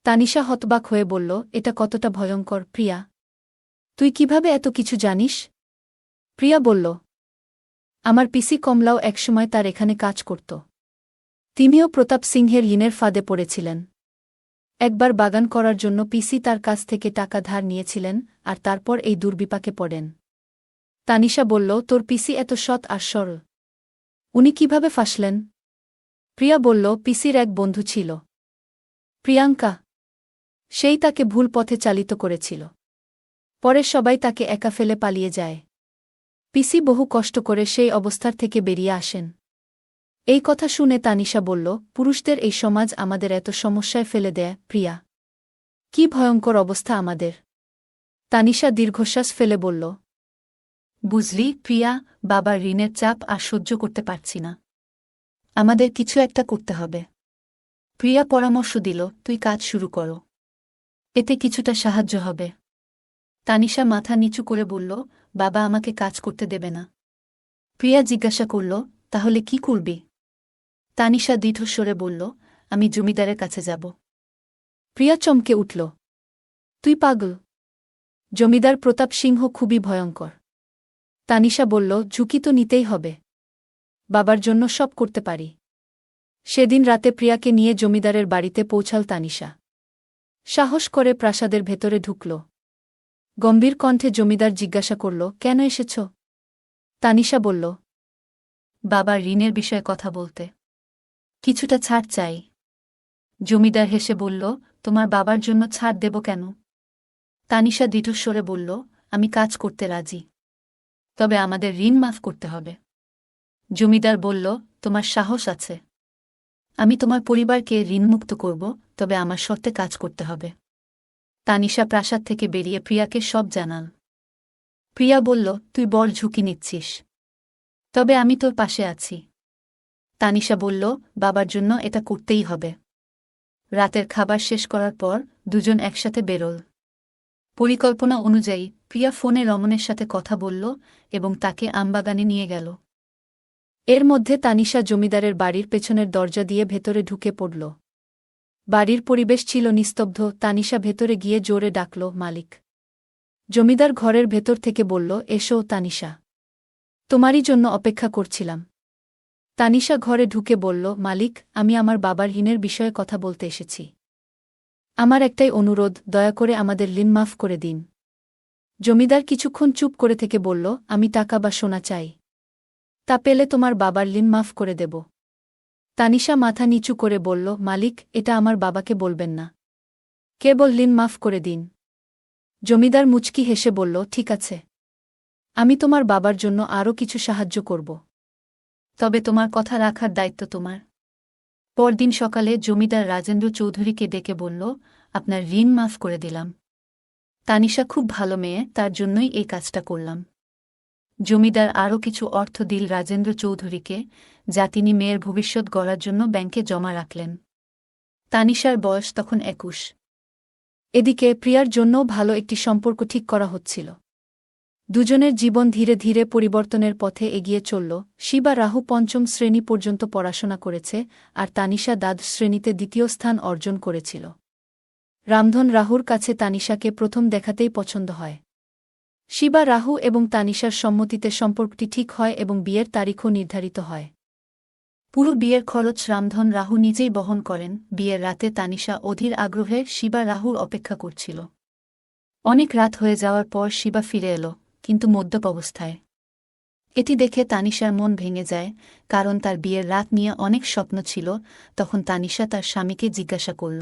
তানিশা হতবাক হয়ে বলল, এটা কতটা ভয়ঙ্কর প্রিয়া? তুই কিভাবে এত কিছু জানিস? প্রিয়া বলল, আমার পিসি কমলাও একসময় তার এখানে কাজ করত। তিনিও প্রতাপ সিংহের ঋণের ফাঁদে পড়েছিলেন। একবার বাগান করার জন্য পিসি তার কাছ থেকে টাকা ধার নিয়েছিলেন, আর তারপর এই দুর্বিপাকে পড়েন। তানিশা বলল, তোর পিসি এত সৎ আর সরল, উনি কিভাবে ফাঁসলেন? প্রিয়া বলল, পিসির এক বন্ধু ছিল, প্রিয়াঙ্কা। সেই তাকে ভুল পথে চালিত করেছিল। পরে সবাই তাকে একা ফেলে পালিয়ে যায়। পিসি বহু কষ্ট করে সেই অবস্থার থেকে বেরিয়ে আসেন। এই কথা শুনে তানিশা বলল, পুরুষদের এই সমাজ আমাদের এত সমস্যায় ফেলে দেয় প্রিয়া। কি ভয়ঙ্কর অবস্থা আমাদের! তানিশা দীর্ঘশ্বাস ফেলে বলল, বুঝলি প্রিয়া, বাবার ঋণের চাপ আর সহ্য করতে পারছি না। আমাদের কিছু একটা করতে হবে। প্রিয়া পরামর্শ দিল, তুই কাজ শুরু করো, এতে কিছুটা সাহায্য হবে। তানিশা মাথা নিচু করে বলল, বাবা আমাকে কাজ করতে দেবে না। প্রিয়া জিজ্ঞাসা করল, তাহলে কি করবি? তানিশা দৃঢ়স্বরে বলল, আমি জমিদারের কাছে যাব। প্রিয়া চমকে উঠল, তুই পাগল? জমিদার প্রতাপ সিংহ খুবই ভয়ঙ্কর। তানিশা বলল, ঝুঁকি তো নিতেই হবে। বাবার জন্য সব করতে পারি। সেদিন রাতে প্রিয়াকে নিয়ে জমিদারের বাড়িতে পৌঁছাল তানিশা। সাহস করে প্রাসাদের ভেতরে ঢুকল। গম্ভীর কণ্ঠে জমিদার জিজ্ঞাসা করল, কেন এসেছ? তানিশা বলল, বাবার ঋণের বিষয়ে কথা বলতে। কিছুটা ছাড় চাই। জমিদার হেসে বলল, তোমার বাবার জন্য ছাড় দেব কেন? তানিশা দৃঢ়স্বরে বলল, আমি কাজ করতে রাজি, তবে আমাদের ঋণ মাফ করতে হবে। জমিদার বলল, তোমার সাহস আছে। আমি তোমার পরিবারকে ঋণমুক্ত করব, তবে আমার শর্তে কাজ করতে হবে। তানিশা প্রাসাদ থেকে বেরিয়ে প্রিয়াকে সব জানাল। প্রিয়া বলল, তুই বড় ঝুঁকি নিচ্ছিস। তবে আমি তোর পাশে আছি। তানিশা বলল, বাবার জন্য এটা করতেই হবে। রাতের খাবার শেষ করার পর দুজন একসাথে বেরোল। পরিকল্পনা অনুযায়ী প্রিয়া ফোনে রমনের সাথে কথা বলল এবং তাকে আমবাগানে নিয়ে গেল। এর মধ্যে তানিশা জমিদারের বাড়ির পেছনের দরজা দিয়ে ভেতরে ঢুকে পড়ল। বাড়ির পরিবেশ ছিল নিস্তব্ধ। তানিশা ভেতরে গিয়ে জোরে ডাকল, মালিক। জমিদার ঘরের ভেতর থেকে বলল, এসো তানিশা, তোমারই জন্য অপেক্ষা করছিলাম। তানিশা ঘরে ঢুকে বলল, মালিক, আমি আমার বাবার ঋণের বিষয়ে কথা বলতে এসেছি। আমার একটাই অনুরোধ, দয়া করে আমাদের ঋণ মাফ করে দিন। জমিদার কিছুক্ষণ চুপ করে থেকে বলল, আমি টাকা বা সোনা চাই। তা পেলে তোমার বাবার ঋণ মাফ করে দেব। তানিশা মাথা নিচু করে বলল, মালিক, এটা আমার বাবাকে বলবেন না। কেবল ঋণ মাফ করে দিন। জমিদার মুচকি হেসে বলল, ঠিক আছে, আমি তোমার বাবার জন্য আরও কিছু সাহায্য করব। তবে তোমার কথা রাখার দায়িত্ব তোমার। পরদিন সকালে জমিদার রাজেন্দ্র চৌধুরীকে ডেকে বলল, আপনার ঋণ মাফ করে দিলাম। তানিশা খুব ভালো মেয়ে, তার জন্যই এই কাজটা করলাম। জমিদার আরও কিছু অর্থ দিল রাজেন্দ্র চৌধুরীকে, যা তিনি মেয়ের ভবিষ্যৎ গড়ার জন্য ব্যাংকে জমা রাখলেন। তানিশার বয়স তখন 21। এদিকে প্রিয়ার জন্যও ভালো একটি সম্পর্ক ঠিক করা হচ্ছিল। দুজনের জীবন ধীরে ধীরে পরিবর্তনের পথে এগিয়ে চলল। শিবা রাহু পঞ্চম শ্রেণী পর্যন্ত পড়াশোনা করেছে, আর তানিশা দ্বাদশ শ্রেণীতে দ্বিতীয় স্থান অর্জন করেছিল। রামধন রাহুর কাছে তানিশাকে প্রথম দেখাতেই পছন্দ হয়। শিবা রাহু এবং তানিশার সম্মতিতে সম্পর্কটি ঠিক হয় এবং বিয়ের তারিখও নির্ধারিত হয়। পুরো বিয়ের খরচ রামধন রাহু নিজেই বহন করেন। বিয়ের রাতে তানিশা অধীর আগ্রহে শিবা রাহুর অপেক্ষা করছিল। অনেক রাত হয়ে যাওয়ার পর শিবা ফিরে এলো, কিন্তু মদ্যপ অবস্থায়। এটি দেখে তানিশার মন ভেঙে যায়, কারণ তার বিয়ের রাত নিয়ে অনেক স্বপ্ন ছিল। তখন তানিশা তার স্বামীকে জিজ্ঞাসা করল,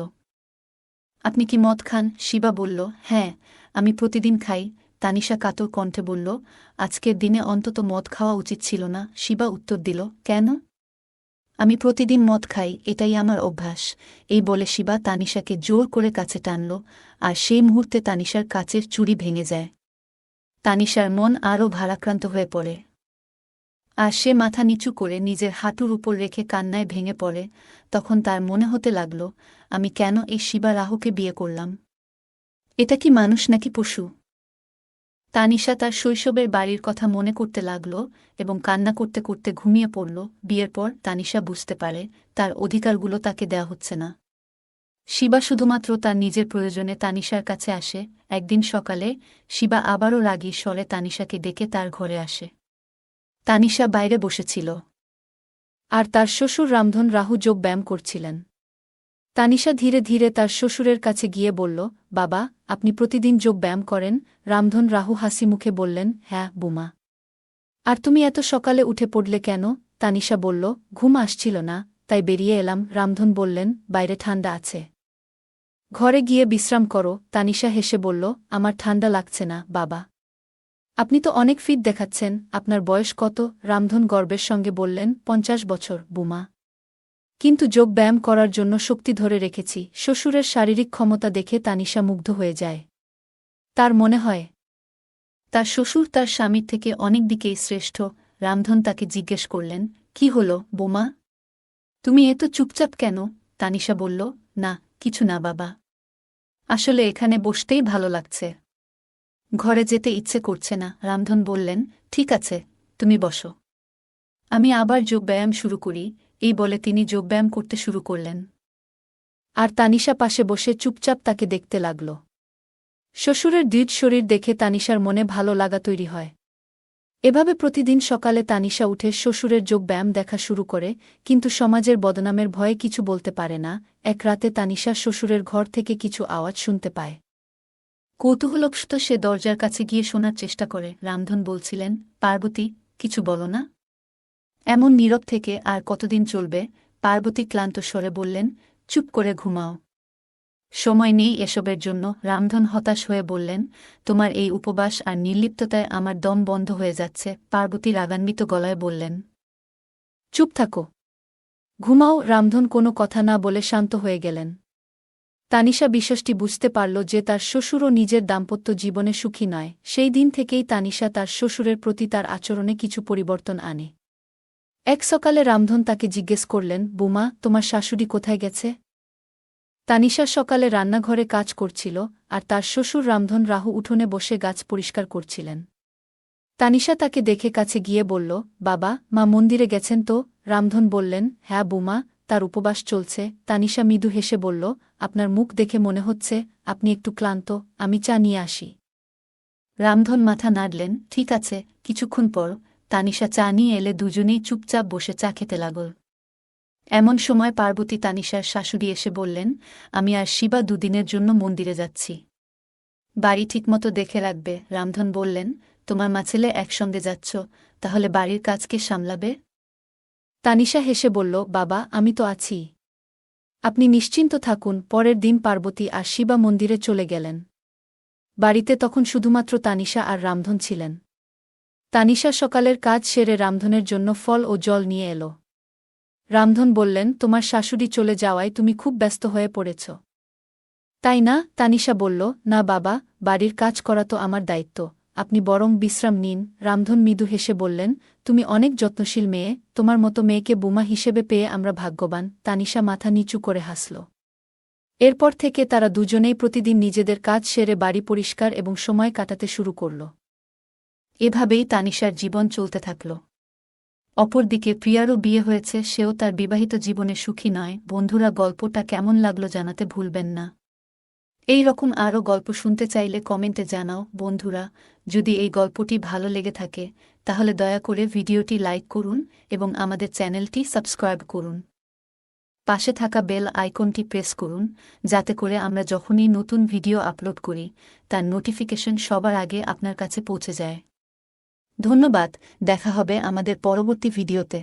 আপনি কি মদ খান? শিবা বলল, হ্যাঁ, আমি প্রতিদিন খাই। তানিশা কাতর কণ্ঠে বলল, আজকের দিনে অন্তত মদ খাওয়া উচিত ছিল না। শিবা উত্তর দিল, কেন? আমি প্রতিদিন মদ খাই, এটাই আমার অভ্যাস। এই বলে শিবা তানিশাকে জোর করে কাছে টানল, আর সেই মুহূর্তে তানিশার কাচের চুড়ি ভেঙে যায়। তানিশার মন আরও ভারাক্রান্ত হয়ে পড়ে, আর সে মাথা নিচু করে নিজের হাঁটুর উপর রেখে কান্নায় ভেঙে পড়ে। তখন তার মনে হতে লাগল, আমি কেন এই শিবা রাহুকে বিয়ে করলাম? এটা কি মানুষ নাকি পশু? তানিশা তার শৈশবের বাড়ির কথা মনে করতে লাগল এবং কান্না করতে করতে ঘুমিয়ে পড়ল। বিয়ের পর তানিশা বুঝতে পারে তার অধিকারগুলো তাকে দেয়া হচ্ছে না। শিবা শুধুমাত্র তার নিজের প্রয়োজনে তানিশার কাছে আসে। একদিন সকালে শিবা আবারও রাগী স্বরে তানিশাকে ডেকে তার ঘরে আসে। তানিশা বাইরে বসেছিল, আর তার শ্বশুর রামধন রাহু যোগ ব্যায়াম করছিলেন। তানিশা ধীরে ধীরে তার শ্বশুরের কাছে গিয়ে বলল, বাবা, আপনি প্রতিদিন যোগ ব্যায়াম করেন? রামধন রাহু হাসি মুখে বললেন, হ্যাঁ বুমা। আর তুমি এত সকালে উঠে পড়লে কেন? তানিশা বলল, ঘুম আসছিল না, তাই বেরিয়ে এলাম। রামধন বললেন, বাইরে ঠান্ডা আছে, ঘরে গিয়ে বিশ্রাম করো। তানিশা হেসে বলল, আমার ঠান্ডা লাগছে না বাবা। আপনি তো অনেক ফিট দেখাচ্ছেন। আপনার বয়স কত? রামধন গর্বের সঙ্গে বললেন, 50 বছর বুমা। কিন্তু যোগ ব্যায়াম করার জন্য শক্তি ধরে রেখেছি। শ্বশুরের শারীরিক ক্ষমতা দেখে তানিশা মুগ্ধ হয়ে যায়। তার মনে হয় তার শ্বশুর তার স্বামীর থেকে অনেক দিকেই শ্রেষ্ঠ। রামধন তাকে জিজ্ঞেস করলেন, কি হলো বোমা, তুমি এত চুপচাপ কেন? তানিশা বলল, না কিছু না বাবা, আসলে এখানে বসতেই ভালো লাগছে, ঘরে যেতে ইচ্ছে করছে না। রামধন বললেন, ঠিক আছে, তুমি বসো, আমি আবার যোগব্যায়াম শুরু করি। এই বলে তিনি যোগব্যায়াম করতে শুরু করলেন, আর তানিশা পাশে বসে চুপচাপ তাকে দেখতে লাগল। শ্বশুরের দৃঢ় শরীর দেখে তানিশার মনে ভালো লাগা তৈরি হয়। এভাবে প্রতিদিন সকালে তানিশা উঠে শ্বশুরের যোগব্যায়াম দেখা শুরু করে, কিন্তু সমাজের বদনামের ভয়ে কিছু বলতে পারে না। এক রাতে তানিশা শ্বশুরের ঘর থেকে কিছু আওয়াজ শুনতে পায়। কৌতূহলবশত সে দরজার কাছে গিয়ে শোনার চেষ্টা করে। রামধন বলছিলেন, পার্বতী, কিছু বলো না। এমন নীরব থেকে আর কতদিন চলবে? পার্বতী ক্লান্ত স্বরে বললেন, চুপ করে ঘুমাও, সময় নেই এসবের জন্য। রামধন হতাশ হয়ে বললেন, তোমার এই উপবাস আর নির্লিপ্ততায় আমার দম বন্ধ হয়ে যাচ্ছে। পার্বতী রাগান্বিত গলায় বললেন, চুপ থাকো, ঘুমাও। রামধন কোনো কথা না বলে শান্ত হয়ে গেলেন। তানিশা বিষয়টি বুঝতে পারল যে তার শ্বশুরও নিজের দাম্পত্য জীবনে সুখী নয়। সেই দিন থেকেই তানিশা তার শ্বশুরের প্রতি তার আচরণে কিছু পরিবর্তন আনে। এক সকালে রামধন তাকে জিজ্ঞেস করলেন, বুমা, তোমার শাশুড়ি কোথায় গেছে? তানিশা সকালে রান্নাঘরে কাজ করছিল, আর তার শ্বশুর রামধন রাহু উঠোনে বসে গাছ পরিষ্কার করছিলেন। তানিশা তাকে দেখে কাছে গিয়ে বলল, বাবা, মা মন্দিরে গেছেন তো? রামধন বললেন, হ্যাঁ বুমা, তার উপবাস চলছে। তানিশা মৃদু হেসে বলল, আপনার মুখ দেখে মনে হচ্ছে আপনি একটু ক্লান্ত, আমি চা নিয়ে আসি। রামধন মাথা নাড়লেন, ঠিক আছে। কিছুক্ষণ পর তানিশা চা নিয়ে এলে দুজনেই চুপচাপ বসে চা খেতে লাগল। এমন সময় পার্বতী তানিশার শাশুড়ি এসে বললেন, আমি আর শিবা দুদিনের জন্য মন্দিরে যাচ্ছি। বাড়ি ঠিকমতো দেখে রাখবে। রামধন বললেন, তোমার মা ছেলে একসঙ্গে যাচ্ছ, তাহলে বাড়ির কাজ কে সামলাবে? তানিশা হেসে বলল, বাবা, আমি তো আছি, আপনি নিশ্চিন্ত থাকুন। পরের দিন পার্বতী আর শিবা মন্দিরে চলে গেলেন। বাড়িতে তখন শুধুমাত্র তানিশা আর রামধন ছিলেন। তানিশা সকালের কাজ সেরে রামধনের জন্য ফল ও জল নিয়ে এল। রামধন বললেন, তোমার শাশুড়ি চলে যাওয়ায় তুমি খুব ব্যস্ত হয়ে পড়েছ, তাই না? তানিশা বলল, না বাবা, বাড়ির কাজ করা তো আমার দায়িত্ব, আপনি বরং বিশ্রাম নিন। রামধন মৃদু হেসে বললেন, তুমি অনেক যত্নশীল মেয়ে, তোমার মতো মেয়েকে বুমা হিসেবে পেয়ে আমরা ভাগ্যবান। তানিশা মাথা নিচু করে হাসল। এরপর থেকে তারা দুজনেই প্রতিদিন নিজেদের কাজ সেরে বাড়ি পরিষ্কার এবং সময় কাটাতে শুরু করল। এভাবেই তানিশার জীবন চলতে থাকল। অপরদিকে প্রিয়ারও বিয়ে হয়েছে, সেও তার বিবাহিত জীবনে সুখী নয়। বন্ধুরা, গল্পটা কেমন লাগলো জানাতে ভুলবেন না। এই রকম আরও গল্প শুনতে চাইলে কমেন্টে জানাও। বন্ধুরা, যদি এই গল্পটি ভালো লেগে থাকে তাহলে দয়া করে ভিডিওটি লাইক করুন এবং আমাদের চ্যানেলটি সাবস্ক্রাইব করুন। পাশে থাকা বেল আইকনটি প্রেস করুন, যাতে করে আমরা যখনই নতুন ভিডিও আপলোড করি তার নোটিফিকেশন সবার আগে আপনার কাছে পৌঁছে যায়। ধন্যবাদ, দেখা হবে আমাদের পরবর্তী ভিডিওতে।